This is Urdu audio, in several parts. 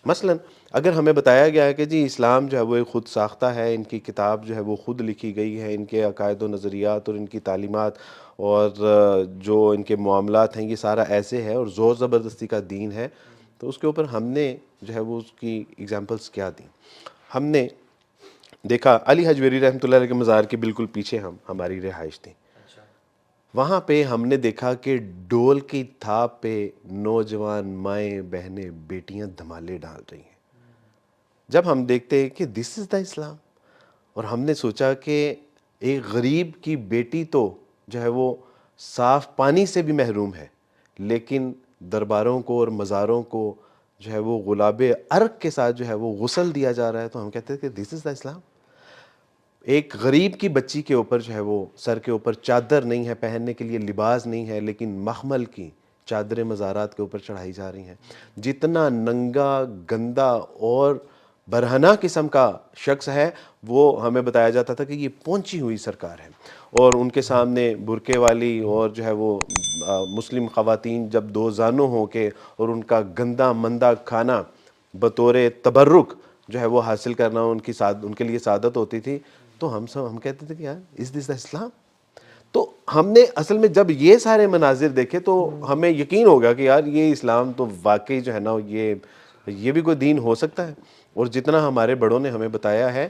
مثلا اگر ہمیں بتایا گیا ہے کہ جی اسلام جو ہے وہ ایک خود ساختہ ہے، ان کی کتاب جو ہے وہ خود لکھی گئی ہے، ان کے عقائد و نظریات اور ان کی تعلیمات اور جو ان کے معاملات ہیں یہ سارا ایسے ہے اور زور زبردستی کا دین ہے، تو اس کے اوپر ہم نے جو ہے وہ اس کی ایگزامپلس کیا دیں؟ ہم نے دیکھا علی حجویری رحمۃ اللہ علیہ کے مزار کے بالکل پیچھے ہماری رہائش تھی، وہاں پہ ہم نے دیکھا کہ ڈول کی تھاپ پہ نوجوان مائیں بہنیں بیٹیاں دھمالے ڈال رہی ہیں۔ جب ہم دیکھتے ہیں کہ دس از دا اسلام، اور ہم نے سوچا کہ ایک غریب کی بیٹی تو جو ہے وہ صاف پانی سے بھی محروم ہے، لیکن درباروں کو اور مزاروں کو جو ہے وہ گلاب عرق کے ساتھ جو ہے وہ غسل دیا جا رہا ہے، تو ہم کہتے ہیں کہ دس از دا اسلام۔ ایک غریب کی بچی کے اوپر جو ہے وہ سر کے اوپر چادر نہیں ہے، پہننے کے لیے لباس نہیں ہے، لیکن مخمل کی چادریں مزارات کے اوپر چڑھائی جا رہی ہیں۔ جتنا ننگا گندا اور برہنہ قسم کا شخص ہے وہ ہمیں بتایا جاتا تھا کہ یہ پہنچی ہوئی سرکار ہے، اور ان کے سامنے برقعے والی اور جو ہے وہ مسلم خواتین جب دو زانوں ہو کے اور ان کا گندا مندہ کھانا بطور تبرک جو ہے وہ حاصل کرنا ان کے لیے سعادت ہوتی تھی، تو ہم کہتے تھے کہ یار از دس دا اسلام؟ تو ہم نے اصل میں جب یہ سارے مناظر دیکھے تو ہمیں یقین ہو گیا کہ یار یہ اسلام تو واقعی جو ہے نا یہ بھی کوئی دین ہو سکتا ہے، اور جتنا ہمارے بڑوں نے ہمیں بتایا ہے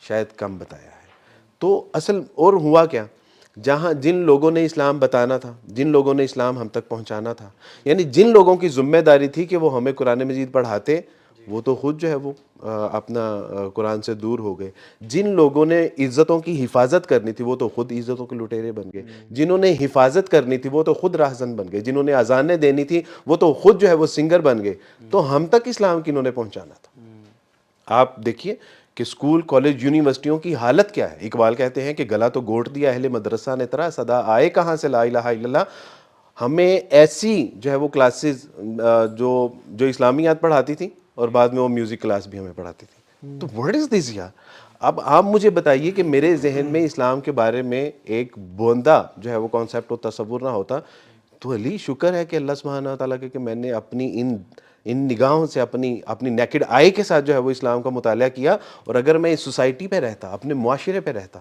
شاید کم بتایا ہے۔ تو اصل اور ہوا کیا، جن لوگوں نے اسلام بتانا تھا، جن لوگوں نے اسلام ہم تک پہنچانا تھا، یعنی جن لوگوں کی ذمہ داری تھی کہ وہ ہمیں قرآن مجید پڑھاتے، وہ تو خود جو ہے وہ اپنا قرآن سے دور ہو گئے۔ جن لوگوں نے عزتوں کی حفاظت کرنی تھی وہ تو خود عزتوں کے لٹیرے بن گئے، جنہوں نے حفاظت کرنی تھی وہ تو خود راہزن بن گئے، جنہوں نے اذانیں دینی تھی وہ تو خود جو ہے وہ سنگر بن گئے۔ تو ہم تک اسلام کنہوں نے پہنچانا تھا؟ آپ دیکھیے کہ اسکول کالج یونیورسٹیوں کی حالت کیا ہے۔ اقبال کہتے ہیں کہ گلا تو گھونٹ دیا اہل مدرسہ نے ترا، صدا آئے کہاں سے لا الہ الا اللہ۔ ہمیں ایسی جو ہے وہ کلاسز جو اسلامیات پڑھاتی تھیں اور بعد میں وہ میوزک کلاس بھی ہمیں پڑھاتی تھی، تو what is this یار؟ اب آپ مجھے بتائیے کہ میرے ذہن میں اسلام کے بارے میں ایک بوندا جو ہے وہ کانسیپٹ و تصور نہ ہوتا، تو علی شکر ہے کہ اللہ سبحانہ تعالیٰ کہ میں نے اپنی ان نگاہوں سے اپنی نیکڈ آئی کے ساتھ جو ہے وہ اسلام کا مطالعہ کیا، اور اگر میں اس سوسائٹی پہ رہتا، اپنے معاشرے پہ رہتا،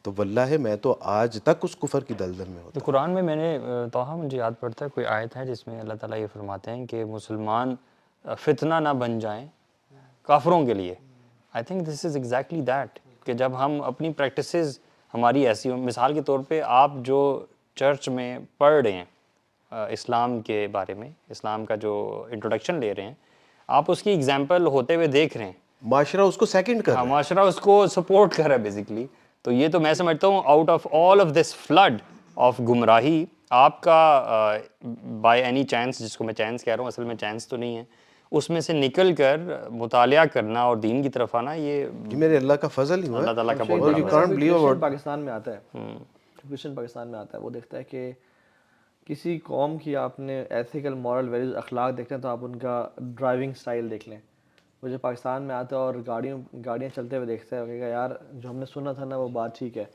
تو واللہ میں تو آج تک اس کفر کی دلدل میں ہوتا۔ تو قرآن میں نے توہا مجھے یاد پڑتا ہے کوئی آیت ہے جس میں اللہ تعالیٰ یہ فرماتے ہیں کہ مسلمان فتنہ نہ بن جائیں کافروں کے لیے۔ I think this is exactly that, کہ جب ہم اپنی پریکٹسز ہماری ایسی ہوں، مثال کے طور پہ آپ جو چرچ میں پڑھ رہے ہیں اسلام کے بارے میں، اسلام کا جو انٹروڈکشن لے رہے ہیں، آپ اس کی ایگزامپل ہوتے ہوئے دیکھ رہے ہیں، معاشرہ اس کو سیکنڈ کر رہا ہے۔ معاشرہ اس کو سپورٹ کر رہا ہے بیسیکلی۔ تو یہ تو میں سمجھتا ہوں out of all of this flood of گمراہی، آپ کا بائی اینی چانس، جس کو میں چانس کہہ رہا ہوں، اصل میں چانس تو نہیں ہے، اس میں سے نکل کر مطالعہ کرنا اور دین کی طرف آنا، یہ میرے اللہ کا فضل ہی ہوا اللہ تعالیٰ کا بہت اور بڑا you Fazal can't believe Christian about Pakistan میں آتا ہے، کرسچن پاکستان میں آتا ہے، وہ دیکھتا ہے کہ کسی قوم کی آپ نے ایتھیکل مورل ویلیوز اخلاق دیکھتے ہیں تو آپ ان کا ڈرائیونگ سٹائل دیکھ لیں۔ وہ جو پاکستان میں آتا ہے اور گاڑیاں چلتے ہوئے دیکھتا ہے، وہ کہے گا یار جو ہم نے سنا تھا نا وہ بات ٹھیک ہے۔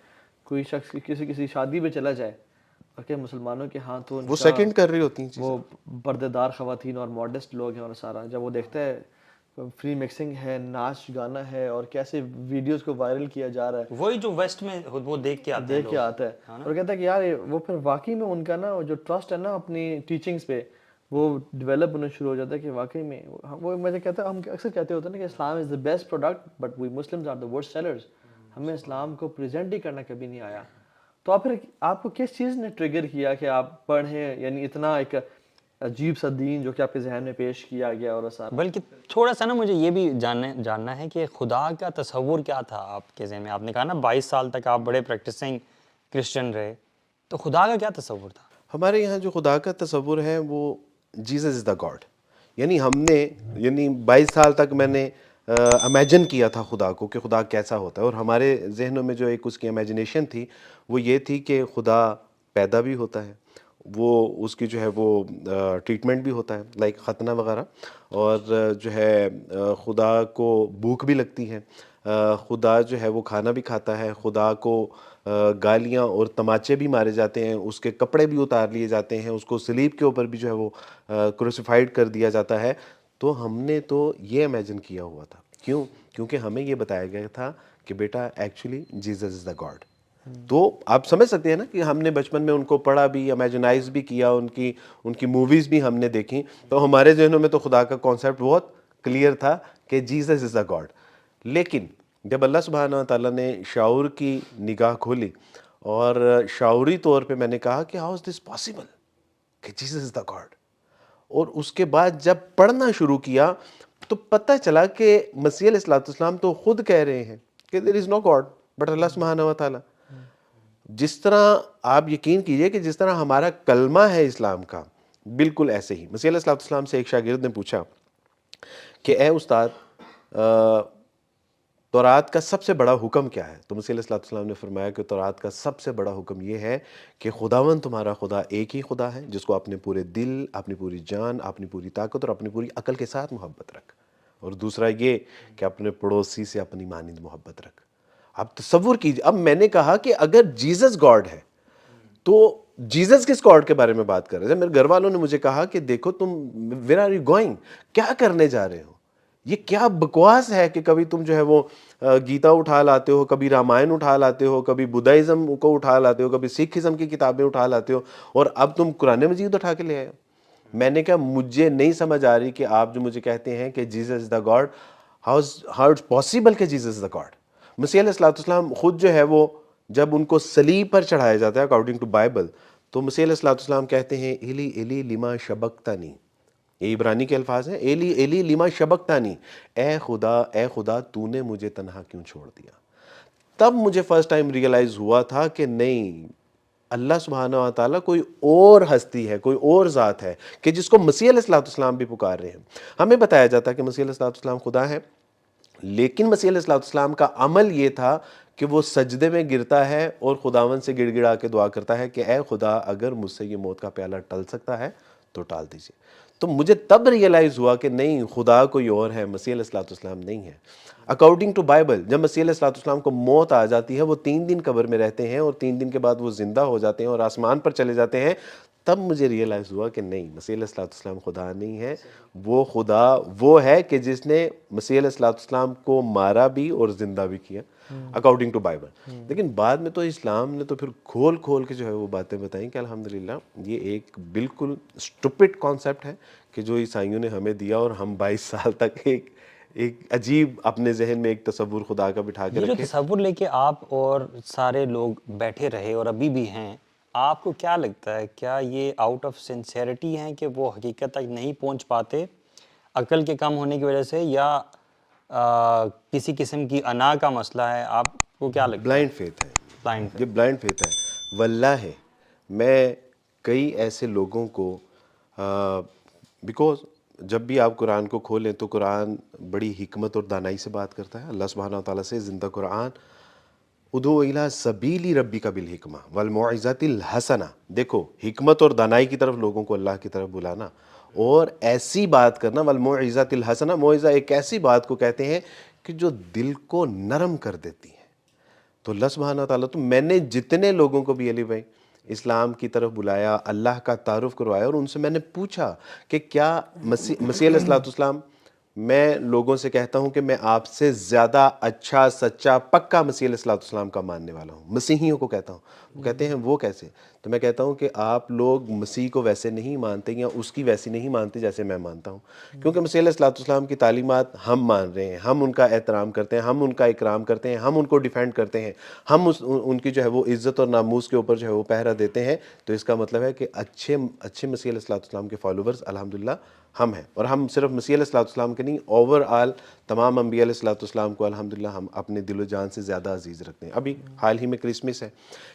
کوئی شخص کسی شادی پہ چلا جائے اور کہ مسلمانوں کے ہاں تو وہ سیکنڈ کر رہی ہوتی ہیں چیزیں، وہ پردے دار خواتین اور ماڈسٹ لوگ ہیں، اور سارا جب وہ دیکھتا ہے فری مکسنگ ہے، ناچ گانا ہے، اور کیسے ویڈیوز کو وائرل کیا جا رہا ہے، وہی جو ویسٹ میں وہ دیکھ کے آتے ہیں آتا ہے، اور کہتا ہے کہ یار وہ پھر واقعی میں ان کا نا جو ٹرسٹ ہے نا اپنی ٹیچنگز پہ، وہ ڈیولپ ہونا شروع ہو جاتا ہے کہ واقعی میں وہ مجھے کہتا ہے، ہم اکثر کہتے ہوتے ہیں نا کہ Islam is the best product but we Muslims are the worst sellers. ہمیں اسلام کو پریزنٹ ہی کرنا کبھی نہیں آیا۔ تو آپ کو کس چیز نے ٹریگر کیا کہ آپ پڑھیں، یعنی اتنا ایک عجیب سا دین جو کہ آپ کے ذہن میں پیش کیا گیا اور سارا؟ بلکہ تھوڑا سا نا مجھے یہ بھی جاننا ہے کہ خدا کا تصور کیا تھا آپ کے ذہن میں؟ آپ نے کہا نا 22 سال تک آپ بڑے پریکٹسنگ کرسچن رہے، تو خدا کا کیا تصور تھا؟ ہمارے یہاں جو خدا کا تصور ہے وہ جیزس از دا گاڈ، یعنی 22 سال تک میں نے امیجن کیا تھا خدا کو کہ خدا کیسا ہوتا ہے، اور ہمارے ذہنوں میں جو ایک اس کی امیجنیشن تھی وہ یہ تھی کہ خدا پیدا بھی ہوتا ہے، وہ اس کی جو ہے وہ ٹریٹمنٹ بھی ہوتا ہے لائک ختنہ وغیرہ، اور جو ہے خدا کو بھوک بھی لگتی ہے، خدا جو ہے وہ کھانا بھی کھاتا ہے، خدا کو گالیاں اور تماچے بھی مارے جاتے ہیں، اس کے کپڑے بھی اتار لیے جاتے ہیں، اس کو صلیب کے اوپر بھی جو ہے وہ کروسیفائڈ کر دیا جاتا ہے۔ تو ہم نے تو یہ امیجن کیا ہوا تھا. کیوں؟ کیونکہ ہمیں یہ بتایا گیا تھا کہ بیٹا actually Jesus is the God. تو آپ سمجھ سکتے ہیں نا کہ ہم نے بچپن میں ان کو پڑھا بھی, امیجنائز بھی کیا, ان کی موویز بھی ہم نے دیکھی, تو ہمارے ذہنوں میں تو خدا کا کانسیپٹ بہت کلیئر تھا کہ جیزس از دا گاڈ. لیکن جب اللہ سبحانہ و تعالیٰ نے شعور کی نگاہ کھولی اور شعوری طور پہ میں نے کہا کہ ہاؤ از دس پاسبل کہ جیزس از دا گاڈ, اور اس کے بعد جب پڑھنا شروع کیا تو پتہ چلا کہ مسیح علیہ الصلوۃ والسلام تو خود کہہ رہے ہیں کہ دیر از نو گاڈ بٹ اللہ سبحانہ و تعالیٰ. جس طرح آپ یقین کیجئے کہ جس طرح ہمارا کلمہ ہے اسلام کا, بالکل ایسے ہی مسیح علیہ الصلوۃ والسلام سے ایک شاگرد نے پوچھا کہ اے استاد تورات کا سب سے بڑا حکم کیا ہے؟ تو مسیح علیہ الصلوۃ والسلام نے فرمایا کہ تورات کا سب سے بڑا حکم یہ ہے کہ خداوند تمہارا خدا ایک ہی خدا ہے جس کو اپنے پورے دل, اپنی پوری جان, اپنی پوری طاقت اور اپنی پوری عقل کے ساتھ محبت رکھ, اور دوسرا یہ کہ اپنے پڑوسی سے اپنی مانند محبت رکھ. اب تصور کیجیے, اب میں نے کہا کہ اگر جیزس گاڈ ہے تو جیزس کس گاڈ کے بارے میں بات کر رہے ہیں؟ میرے گھر والوں نے مجھے کہا کہ دیکھو تم ویئر آر یو گوئنگ, کیا کرنے جا رہے ہو, یہ کیا بکواس ہے کہ کبھی تم جو ہے وہ گیتا اٹھا لاتے ہو, کبھی رامائن اٹھا لاتے ہو, کبھی بدھائزم کو اٹھا لاتے ہو, کبھی سکھ ازم کی کتابیں اٹھا لاتے ہو, اور اب تم قرآن مجید اٹھا کے لے آئے ہو. میں نے کہا مجھے نہیں سمجھ آ رہی کہ آپ جو مجھے کہتے ہیں کہ Jesus is the God, how it's possible کہ جیزس از دا گاڈ. مسیح علیہ الصلوۃ والسلام خود جو ہے وہ جب ان کو صلیب پر چڑھایا جاتا ہے اکارڈنگ ٹو بائبل, تو مسیح علیہ الصلوۃ والسلام کہتے ہیں ایلی ایلی لما شبقتنی, یہ عبرانی کے الفاظ ہیں, ایلی ایلی لما شبقتنی, اے خدا تو نے مجھے تنہا کیوں چھوڑ دیا. تب مجھے فرسٹ ٹائم ریئلائز ہوا تھا کہ نہیں, اللہ سبحانہ و تعالیٰ کوئی اور ہستی ہے, کوئی اور ذات ہے کہ جس کو مسیح علیہ الصلوۃ والسلام بھی پکار رہے ہیں. ہمیں بتایا جاتا ہے کہ مسیح علیہ الصلوۃ والسلام خدا ہے, لیکن مسیح علیہ الصلوۃ والسلام کا عمل یہ تھا کہ وہ سجدے میں گرتا ہے اور خداوند سے گڑ گڑا کے دعا کرتا ہے کہ اے خدا اگر مجھ سے یہ موت کا پیالہ ٹل سکتا ہے تو ٹال دیجیے. تو مجھے تب ریئلائز ہوا کہ نہیں, خدا کوئی اور ہے, مسیح علیہ الصلوۃ والسلام نہیں ہے. اکارڈنگ ٹو بائبل جب مسیح علیہ الصلوۃ والسلام کو موت آ جاتی ہے, وہ 3 دن قبر میں رہتے ہیں اور 3 دن کے بعد وہ زندہ ہو جاتے ہیں اور آسمان پر چلے جاتے ہیں. تب مجھے ریئلائز ہوا کہ نہیں, مسیح علیہ الصلوۃ والسلام خدا نہیں ہے, وہ خدا وہ ہے کہ جس نے مسیح علیہ الصلوۃ والسلام کو مارا بھی اور زندہ بھی کیا اکارڈنگ ٹو بائبل. لیکن بعد میں تو اسلام نے تو پھر کھول کھول کے جو ہے وہ باتیں بتائیں کہ الحمدللہ یہ ایک بالکل اسٹوپڈ کانسیپٹ ہے کہ جو عیسائیوں نے ہمیں دیا, اور ہم 22 سال تک ایک عجیب اپنے ذہن میں ایک تصور خدا کا بٹھا کے یہ جو رکھے. تصور لے کے آپ اور سارے لوگ بیٹھے رہے اور ابھی بھی ہیں, آپ کو کیا لگتا ہے, کیا یہ آؤٹ آف سنسیئرٹی ہیں کہ وہ حقیقت تک نہیں پہنچ پاتے عقل کے کم ہونے کی وجہ سے, یا کسی قسم کی انا کا مسئلہ ہے؟ آپ کو کیا لگتا ہے؟ بلائنڈ فیتھ ہے, بلائنڈ یہ بلائنڈ فیتھ ہے. واللہ میں کئی ایسے لوگوں کو بیکوز جب بھی آپ قرآن کو کھولیں تو قرآن بڑی حکمت اور دانائی سے بات کرتا ہے. اللہ سبحانہ و تعالیٰ سے زندہ قرآن, ادعو الی سبیل ربک بالحکمہ والموعظۃ الحسنہ. دیکھو حکمت اور دانائی کی طرف لوگوں کو اللہ کی طرف بلانا اور ایسی بات کرنا. والموعظۃ الحسنہ, موعظہ ایک ایسی بات کو کہتے ہیں کہ جو دل کو نرم کر دیتی ہے. تو اللہ سبحانہ و تعالیٰ, تو میں نے جتنے لوگوں کو بھی علی بھائی اسلام کی طرف بلایا, اللہ کا تعارف کروایا, اور ان سے میں نے پوچھا کہ کیا مسیح علیہ الصلوۃ والسلام, میں لوگوں سے کہتا ہوں کہ میں آپ سے زیادہ اچھا سچا پکا مسیح علیہ الصلوۃ والسلام کا ماننے والا ہوں. مسیحیوں کو کہتا ہوں. وہ کہتے ہیں وہ کیسے؟ تو میں کہتا ہوں کہ آپ لوگ مسیح کو ویسے نہیں مانتے یا اس کی ویسی نہیں مانتے جیسے میں مانتا ہوں, کیونکہ مسیح علیہ الصلوۃ والسلام کی تعلیمات ہم مان رہے ہیں, ہم ان کا احترام کرتے ہیں, ہم ان کا اکرام کرتے ہیں, ہم ان کو ڈیفینڈ کرتے ہیں, ہم ان کی جو ہے وہ عزت اور ناموس کے اوپر جو ہے وہ پہرا دیتے ہیں. تو اس کا مطلب ہے کہ اچھے مسیح علیہ الصلوۃ والسلام کے فالوورز الحمدللہ ہم ہیں. اور ہم صرف مسیح علیہ الصلوۃ والسلام کے نہیں, اوور آل تمام انبیاء علیہ الصلوۃ والسلام کو الحمدللہ ہم اپنے دل و جان سے زیادہ عزیز رکھتے ہیں. ابھی حال ہی میں کرسمس ہے,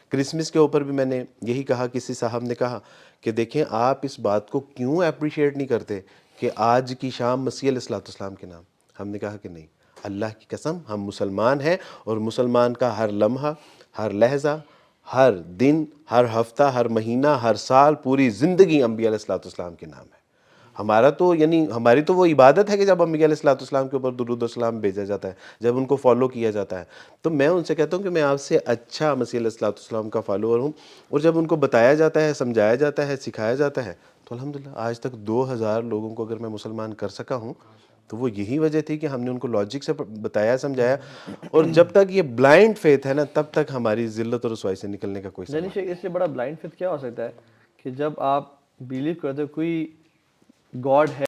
کرسمس کے اوپر بھی میں نے یہی کہا, کسی صاحب نے کہا کہ دیکھیں آپ اس بات کو کیوں اپریشیٹ نہیں کرتے کہ آج کی شام مسیح علیہ الصلوۃ والسلام کے نام. ہم نے کہا کہ نہیں, اللہ کی قسم ہم مسلمان ہیں, اور مسلمان کا ہر لمحہ, ہر لحظہ, ہر دن, ہر ہفتہ, ہر مہینہ, ہر سال, پوری زندگی انبیاء علیہ الصلوۃ والسلام کے نام ہے. ہمارا تو یعنی ہماری تو وہ عبادت ہے کہ جب انبیاء علیہ الصلوۃ والسلام کے اوپر درود و سلام بھیجا جاتا ہے, جب ان کو فالو کیا جاتا ہے. تو میں ان سے کہتا ہوں کہ میں آپ سے اچھا مسیح علیہ الصلوۃ والسلام کا فالوور ہوں, اور جب ان کو بتایا جاتا ہے, سمجھایا جاتا ہے, سکھایا جاتا ہے, تو الحمدللہ آج تک 2000 لوگوں کو اگر میں مسلمان کر سکا ہوں تو وہ یہی وجہ تھی کہ ہم نے ان کو لاجک سے بتایا سمجھایا. اور جب تک یہ بلائنڈ فیتھ ہے نا تب تک ہماری ذلت اور رسوائی سے نکلنے کا کوئی دینش اس سے بڑا بلائنڈ فیتھ کیا ہو سکتا ہے کہ جب آپ بلیو کرتے ہو کوئی گاڈ ہے